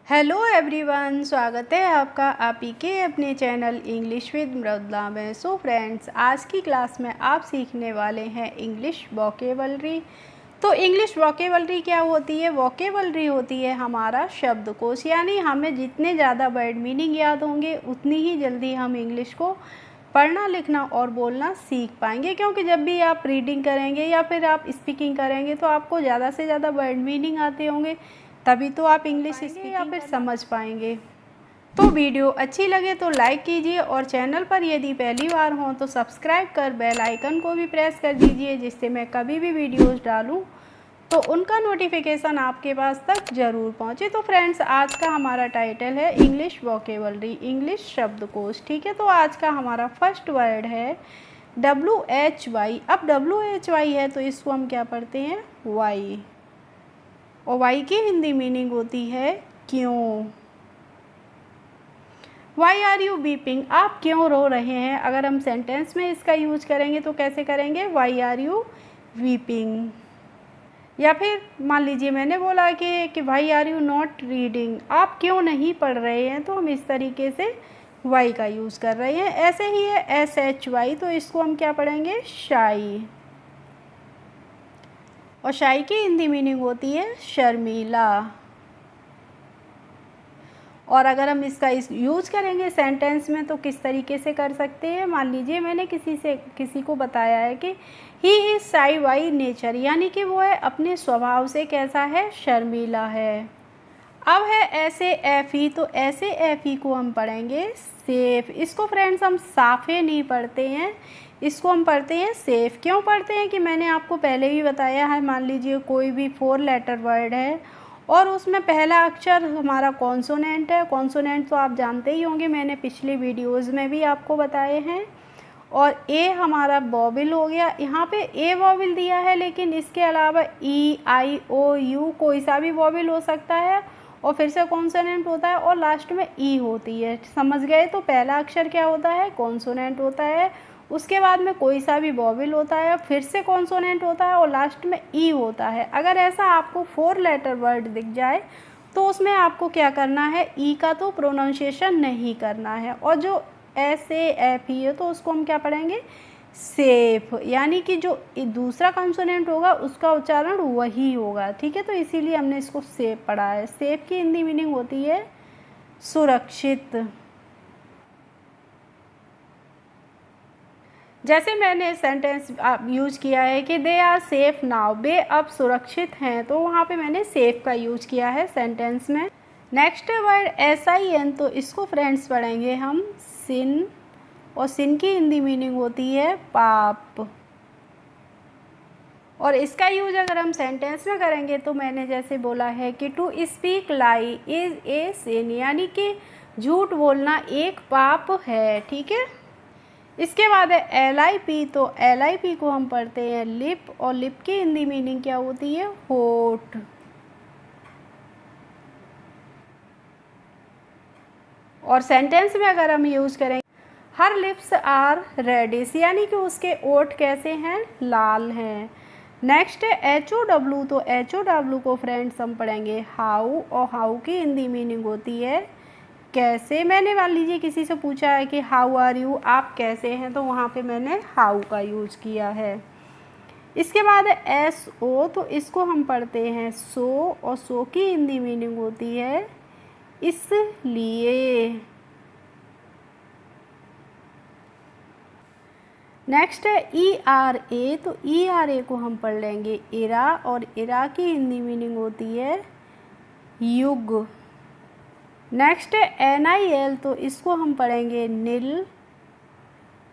Hello everyone, स्वागत है आपका आप ही के अपने चैनल इंग्लिश विद मृदुला में। सो फ्रेंड्स, आज की क्लास में आप सीखने वाले हैं इंग्लिश वोकेबलरी। तो इंग्लिश वोकेबलरी क्या होती है? वोकेबलरी होती है हमारा शब्दकोश, यानी हमें जितने ज़्यादा वर्ड मीनिंग याद होंगे उतनी ही जल्दी हम इंग्लिश को पढ़ना, लिखना और बोलना सीख पाएंगे। क्योंकि जब भी आप रीडिंग करेंगे या फिर आप स्पीकिंग करेंगे तो आपको ज़्यादा से ज़्यादा वर्ड मीनिंग आते होंगे, तभी तो आप इंग्लिश स्पीकिंग या फिर समझ पाएंगे। तो वीडियो अच्छी लगे तो लाइक कीजिए और चैनल पर यदि पहली बार हो तो सब्सक्राइब कर बेल आइकन को भी प्रेस कर दीजिए, जिससे मैं कभी भी वीडियोस डालूं तो उनका नोटिफिकेशन आपके पास तक ज़रूर पहुंचे। तो फ्रेंड्स, आज का हमारा टाइटल है इंग्लिश वोकेबलरी, इंग्लिश शब्दकोश। ठीक है, तो आज का हमारा फर्स्ट वर्ड है WHY। अब WHY है तो इसको हम क्या पढ़ते हैं? वाई। और वाई की हिंदी मीनिंग होती है क्यों। Why are you weeping? आप क्यों रो रहे हैं? अगर हम सेंटेंस में इसका यूज करेंगे तो कैसे करेंगे? Why are you weeping. या फिर मान लीजिए मैंने बोला कि why are you not reading? आप क्यों नहीं पढ़ रहे हैं? तो हम इस तरीके से वाई का यूज़ कर रहे हैं। ऐसे ही है SHY, तो इसको हम क्या पढ़ेंगे? शाई। और शाई की हिंदी मीनिंग होती है शर्मीला। और अगर हम इसका यूज करेंगे सेंटेंस में तो किस तरीके से कर सकते हैं? मान लीजिए मैंने किसी को बताया है कि ही इज़ शाई बाई नेचर, यानी कि वो है अपने स्वभाव से कैसा है? शर्मीला है। अब है ऐसे एफी, तो ऐसे एफी को हम पढ़ेंगे सेफ। इसको फ्रेंड्स हम साफे नहीं पढ़ते हैं, इसको हम पढ़ते हैं सेफ। क्यों पढ़ते हैं कि मैंने आपको पहले भी बताया है। मान लीजिए कोई भी 4 लेटर वर्ड है और उसमें पहला अक्षर हमारा कॉन्सोनेंट है। कॉन्सोनेंट तो आप जानते ही होंगे, मैंने पिछले वीडियोज़ में भी आपको बताए हैं। और ए हमारा वॉवेल हो गया, यहाँ पे ए वॉवेल दिया है, लेकिन इसके अलावा EIOU कोई सा भी वॉवेल हो सकता है और फिर से कॉन्सोनेंट होता है और लास्ट में ई होती है। समझ गए? तो पहला अक्षर क्या होता है? कॉन्सोनेंट होता है, उसके बाद में कोई सा भी वॉवेल होता है, फिर से कॉन्सोनेंट होता है और लास्ट में ई होता है। अगर ऐसा आपको 4 लेटर वर्ड दिख जाए तो उसमें आपको क्या करना है? ई का तो प्रोनाउंसिएशन नहीं करना है। और जो SAF ही है तो उसको हम क्या पढ़ेंगे? सेफ, यानी कि जो दूसरा कंसोनेंट होगा उसका उच्चारण वही होगा। ठीक है, तो इसीलिए हमने इसको सेफ पढ़ा है। सेफ की हिंदी मीनिंग होती है सुरक्षित। जैसे मैंने सेंटेंस यूज किया है कि दे आर सेफ नाउ, वे अब सुरक्षित हैं, तो वहाँ पे मैंने सेफ का यूज किया है सेंटेंस में। नेक्स्ट वर्ड SIN, तो इसको फ्रेंड्स पढ़ेंगे हम सिन। और सिन की हिंदी मीनिंग होती है पाप। और इसका यूज अगर हम सेंटेंस में करेंगे तो मैंने जैसे बोला है कि to speak lie is a sin, यानी कि झूठ बोलना एक पाप है। ठीक है, इसके बाद है LIP, तो LIP को हम पढ़ते हैं लिप। और लिप की हिंदी मीनिंग क्या होती है? होठ। और सेंटेंस में अगर हम यूज करें हर लिप्स आर रेडिश, यानी कि उसके ओठ कैसे हैं? लाल हैं। नेक्स्ट है HOW, तो HOW को फ्रेंड्स हम पढ़ेंगे हाउ। और हाउ की हिंदी मीनिंग होती है कैसे। मैंने मान लीजिए किसी से पूछा है कि हाउ आर यू, आप कैसे हैं, तो वहाँ पे मैंने हाउ का यूज किया है। इसके बाद है SO, तो इसको हम पढ़ते हैं सो। और सो की हिंदी मीनिंग होती है इसलिए। नेक्स्ट है ERA, तो ERA को हम पढ़ लेंगे इरा। और इरा की हिंदी मीनिंग होती है युग। नेक्स्ट है NIL, तो इसको हम पढ़ेंगे नील।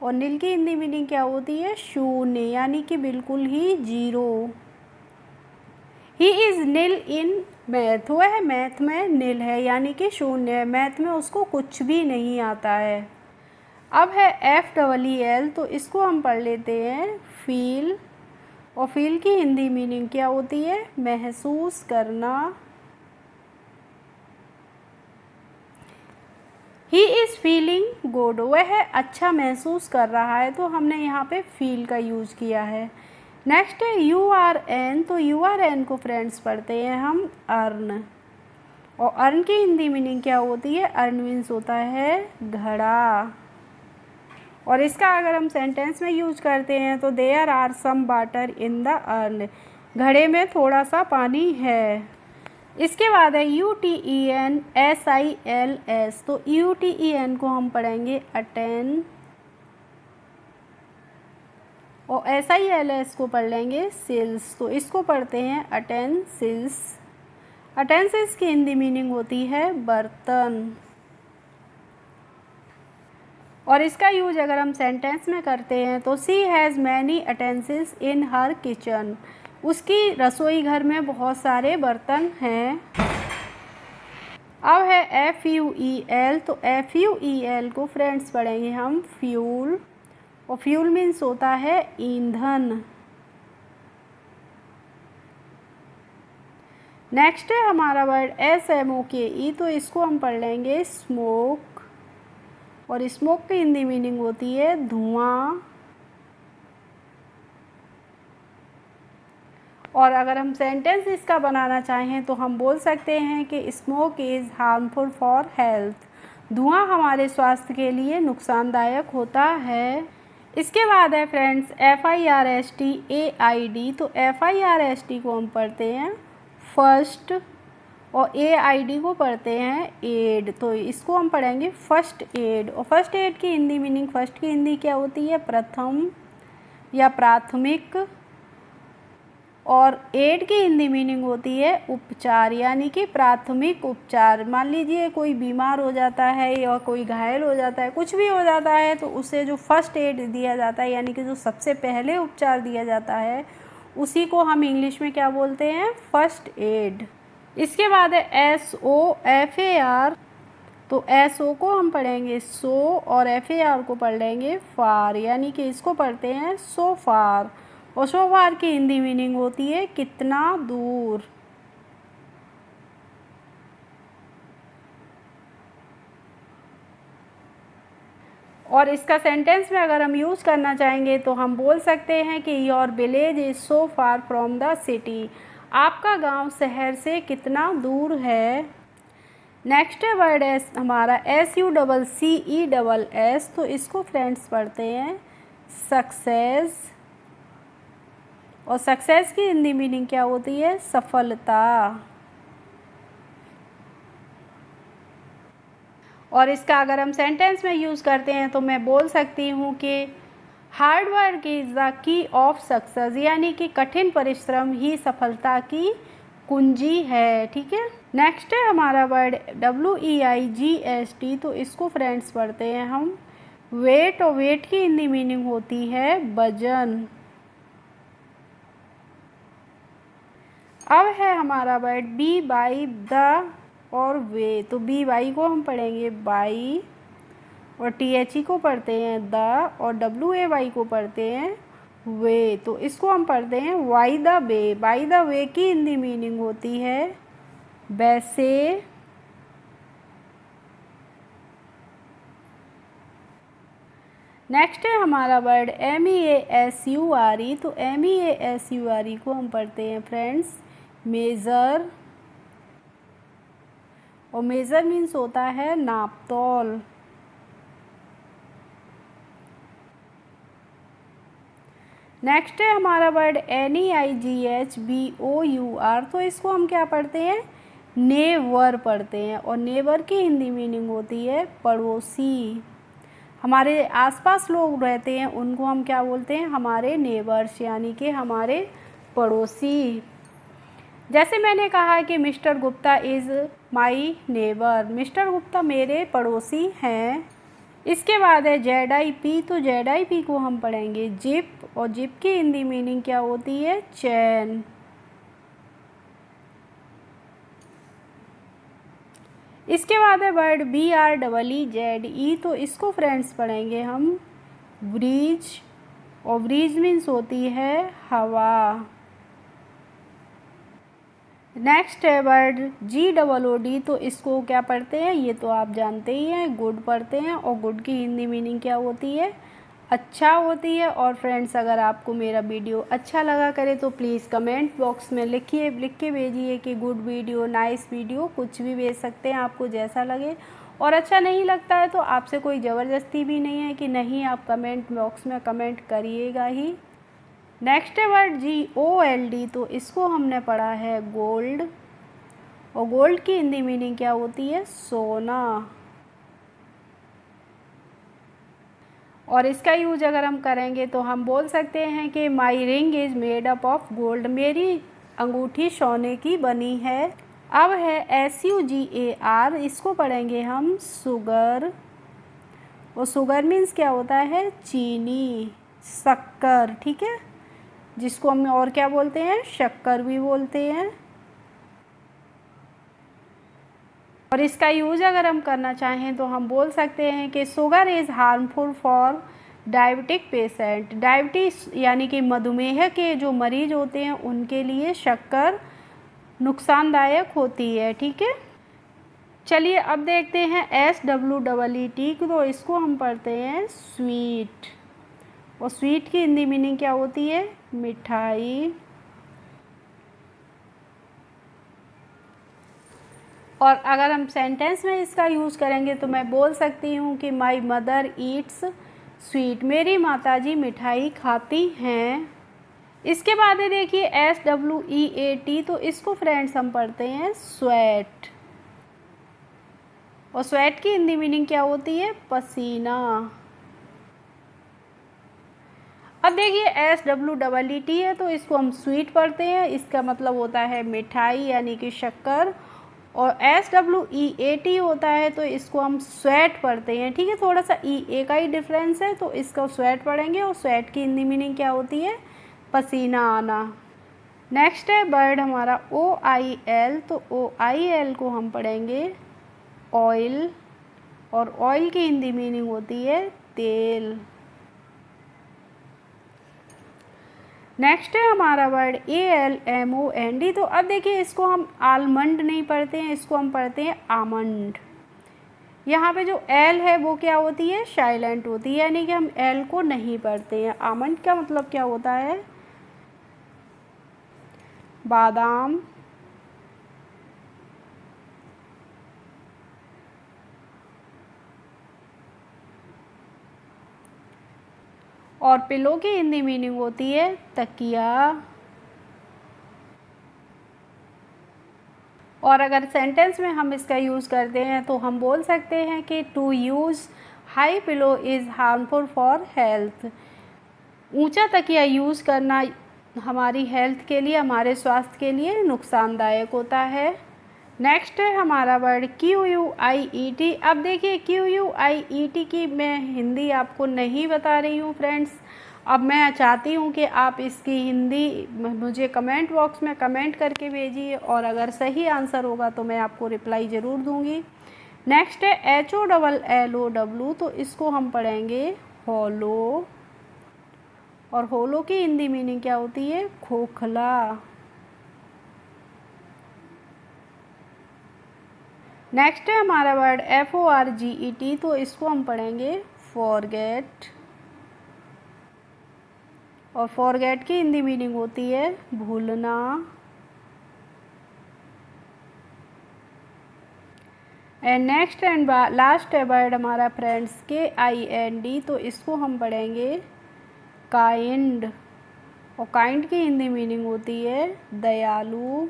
और नील की हिंदी मीनिंग क्या होती है? शून्य, यानी कि बिल्कुल ही zero. He is nil in math, वो है मैथ में नील है, यानी कि शून्य है, मैथ में उसको कुछ भी नहीं आता है। अब है FEEL, तो इसको हम पढ़ लेते हैं फील। और फील की हिंदी मीनिंग क्या होती है? महसूस करना। ही इज़ फीलिंग गुड, वह अच्छा महसूस कर रहा है, तो हमने यहाँ पे फील का यूज़ किया है। नेक्स्ट है URN, तो URN को फ्रेंड्स पढ़ते हैं हम अर्न। और अर्न की हिंदी मीनिंग क्या होती है? अर्न मीन्स होता है घड़ा। और इसका अगर हम सेंटेंस में यूज करते हैं तो there are some water in the urn, घड़े में थोड़ा सा पानी है। इसके बाद है UTENSILS, तो UTEN को हम पढ़ेंगे अटेन और SILS को पढ़ लेंगे सिल्स, तो इसको पढ़ते हैं अटेंसिल्स। अटेंसिल्स की हिंदी मीनिंग होती है बर्तन। और इसका यूज अगर हम सेंटेंस में करते हैं तो she has many utensils in her kitchen, उसकी रसोई घर में बहुत सारे बर्तन हैं। अब है FUEL, तो FUEL को फ्रेंड्स पढ़ेंगे हम फ्यूल, और फ्यूल मीन्स होता है ईंधन। नेक्स्ट है हमारा वर्ड SMOKE, तो इसको हम पढ़ लेंगे स्मोक, और स्मोक की हिंदी मीनिंग होती है धुआं। और अगर हम सेंटेंस इसका बनाना चाहें तो हम बोल सकते हैं कि smoke is harmful for health, धुआं हमारे स्वास्थ्य के लिए नुकसानदायक होता है। इसके बाद है फ्रेंड्स FIRST AID, तो FIRST को हम पढ़ते हैं फर्स्ट और AID को पढ़ते हैं एड, तो इसको हम पढ़ेंगे फर्स्ट एड। और फर्स्ट एड की हिंदी मीनिंग, फर्स्ट की हिंदी क्या होती है? प्रथम या प्राथमिक, और एड की हिंदी मीनिंग होती है उपचार, यानी कि प्राथमिक उपचार। मान लीजिए कोई बीमार हो जाता है या कोई घायल हो जाता है, कुछ भी हो जाता है, तो उसे जो फर्स्ट एड दिया जाता है, यानी कि जो सबसे पहले उपचार दिया जाता है, उसी को हम इंग्लिश में क्या बोलते हैं? First aid. इसके बाद है SOFAR, तो SO को हम पढ़ेंगे सो और FAR को पढ़ लेंगे फार, यानी कि इसको पढ़ते हैं सो फार। और सो फार की हिंदी मीनिंग होती है कितना दूर। और इसका सेंटेंस में अगर हम यूज़ करना चाहेंगे तो हम बोल सकते हैं कि your village is so far from the city, आपका गांव शहर से कितना दूर है। नेक्स्ट वर्ड है हमारा SUCCESS, तो इसको फ्रेंड्स पढ़ते हैं सक्सेस, और सक्सेस की हिंदी मीनिंग क्या होती है? सफलता। और इसका अगर हम सेंटेंस में यूज़ करते हैं तो मैं बोल सकती हूँ कि hard work is the key of success, यानी कि कठिन परिश्रम ही सफलता की कुंजी है। ठीक है। नेक्स्ट है हमारा वर्ड WEIGHT, तो इसको फ्रेंड्स पढ़ते हैं हम वेट, और वेट की हिंदी मीनिंग होती है वजन। अब है हमारा वर्ड बी बाई द और वे, तो बी बाई को हम पढ़ेंगे बाई, और THE को पढ़ते हैं द, और WAY को पढ़ते हैं वे, तो इसको हम पढ़ते हैं why the way. By the way की हिंदी मीनिंग होती है वैसे। नेक्स्ट है हमारा वर्ड MEASURE, तो MEASURE को हम पढ़ते हैं फ्रेंड्स मेज़र, और मेज़र मीन्स होता है नापतोल। नेक्स्ट है हमारा वर्ड NEIGHBOUR, तो इसको हम क्या पढ़ते हैं? नेवर पढ़ते हैं, और नेबर की हिंदी मीनिंग होती है पड़ोसी। हमारे आसपास लोग रहते हैं उनको हम क्या बोलते हैं? हमारे नेबर्स, यानी कि हमारे पड़ोसी। जैसे मैंने कहा कि mister Gupta is my neighbour, mister Gupta मेरे पड़ोसी हैं। इसके बाद है ZIP, तो ZIP को हम पढ़ेंगे जिप, और जिप की हिंदी मीनिंग क्या होती है? चैन। इसके बाद है वर्ड BREEZE, तो इसको फ्रेंड्स पढ़ेंगे हम ब्रीज, और ब्रीज मीन्स होती है हवा। नेक्स्ट है वर्ड GOOD, तो इसको क्या पढ़ते हैं? ये तो आप जानते ही हैं, गुड पढ़ते हैं, और गुड की हिंदी मीनिंग क्या होती है? अच्छा होती है। और फ्रेंड्स, अगर आपको मेरा वीडियो अच्छा लगा करे तो प्लीज़ कमेंट बॉक्स में लिख के भेजिए कि गुड वीडियो, नाइस वीडियो, कुछ भी भेज सकते हैं आपको जैसा लगे। और अच्छा नहीं लगता है तो आपसे कोई ज़बरदस्ती भी नहीं है कि नहीं आप कमेंट बॉक्स में कमेंट करिएगा ही। नेक्स्ट है वर्ड GOLD, तो इसको हमने पढ़ा है गोल्ड। और गोल्ड की हिंदी मीनिंग क्या होती है? सोना। और इसका यूज अगर हम करेंगे तो हम बोल सकते हैं कि my ring is made up of gold, मेरी अंगूठी सोने की बनी है। अब है SUGAR, इसको पढ़ेंगे हम शुगर। और शुगर मीन्स क्या होता है? चीनी, शक्कर, ठीक है, जिसको हम और क्या बोलते हैं? शक्कर भी बोलते हैं। और इसका यूज अगर हम करना चाहें तो हम बोल सकते हैं कि sugar is harmful for diabetic patient, diabetes यानी कि मधुमेह के जो मरीज होते हैं उनके लिए शक्कर नुकसानदायक होती है, ठीक है। चलिए अब देखते हैं SWEET, तो इसको हम पढ़ते हैं स्वीट। और स्वीट की हिंदी मीनिंग क्या होती है? मिठाई। और अगर हम सेंटेंस में इसका यूज़ करेंगे तो मैं बोल सकती हूँ कि माई मदर ईट्स स्वीट, मेरी माताजी मिठाई खाती हैं। इसके बाद देखिए SWEAT, तो इसको फ्रेंड्स हम पढ़ते हैं स्वेट। और स्वेट की हिंदी मीनिंग क्या होती है? पसीना। अब देखिए SWEET है तो इसको हम स्वीट पढ़ते हैं, इसका मतलब होता है मिठाई यानी कि शक्कर। और SWEAT होता है तो इसको हम स्वेट पढ़ते हैं, ठीक है। थोड़ा सा EA का ही डिफरेंस है, तो इसका स्वेट पढ़ेंगे। और स्वेट की हिंदी मीनिंग क्या होती है? पसीना आना। नेक्स्ट है वर्ड हमारा OIL, तो OIL को हम पढ़ेंगे ऑयल। और ऑयल की हिंदी मीनिंग होती है तेल। नेक्स्ट है हमारा वर्ड ALMOND, तो अब देखिए इसको हम आलमंड नहीं पढ़ते हैं, इसको हम पढ़ते हैं आमंड। यहाँ पे जो एल है वो क्या होती है? साइलेंट होती है, यानी कि हम एल को नहीं पढ़ते हैं। आमंड का मतलब क्या होता है? बादाम। और पिलो की हिंदी मीनिंग होती है तकिया। और अगर सेंटेंस में हम इसका यूज़ करते हैं तो हम बोल सकते हैं कि to use high pillow is harmful for health, ऊंचा तकिया यूज़ करना हमारी हेल्थ के लिए, हमारे स्वास्थ्य के लिए नुकसानदायक होता है। नेक्स्ट है हमारा वर्ड QUIET। अब देखिए QUIET की मैं हिंदी आपको नहीं बता रही हूँ फ्रेंड्स। अब मैं चाहती हूँ कि आप इसकी हिंदी मुझे कमेंट बॉक्स में कमेंट करके भेजिए, और अगर सही आंसर होगा तो मैं आपको रिप्लाई ज़रूर दूँगी। नेक्स्ट है HOLLOW, तो इसको हम पढ़ेंगे हॉलो। और होलो की हिंदी मीनिंग क्या होती है? खोखला। नेक्स्ट है हमारा वर्ड FORGET, तो इसको हम पढ़ेंगे फॉरगेट। और फॉरगेट की हिंदी मीनिंग होती है भूलना। एंड नेक्स्ट एंड लास्ट है वर्ड हमारा फ्रेंड्स KIND, तो इसको हम पढ़ेंगे काइंड। और काइंड की हिंदी मीनिंग होती है दयालु।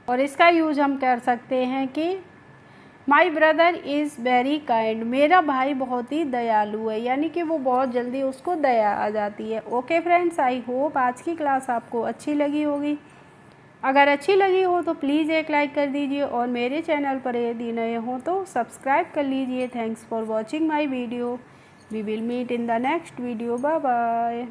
और इसका यूज हम कर सकते हैं कि my brother is very kind, मेरा भाई बहुत ही दयालु है, यानी कि वो बहुत जल्दी उसको दया आ जाती है। ओके फ्रेंड्स, आई होप आज की क्लास आपको अच्छी लगी होगी। अगर अच्छी लगी हो तो प्लीज़ एक लाइक कर दीजिए, और मेरे चैनल पर यदि नए हो तो सब्सक्राइब कर लीजिए। Thanks for watching my video. We will meet in the next video. Bye bye.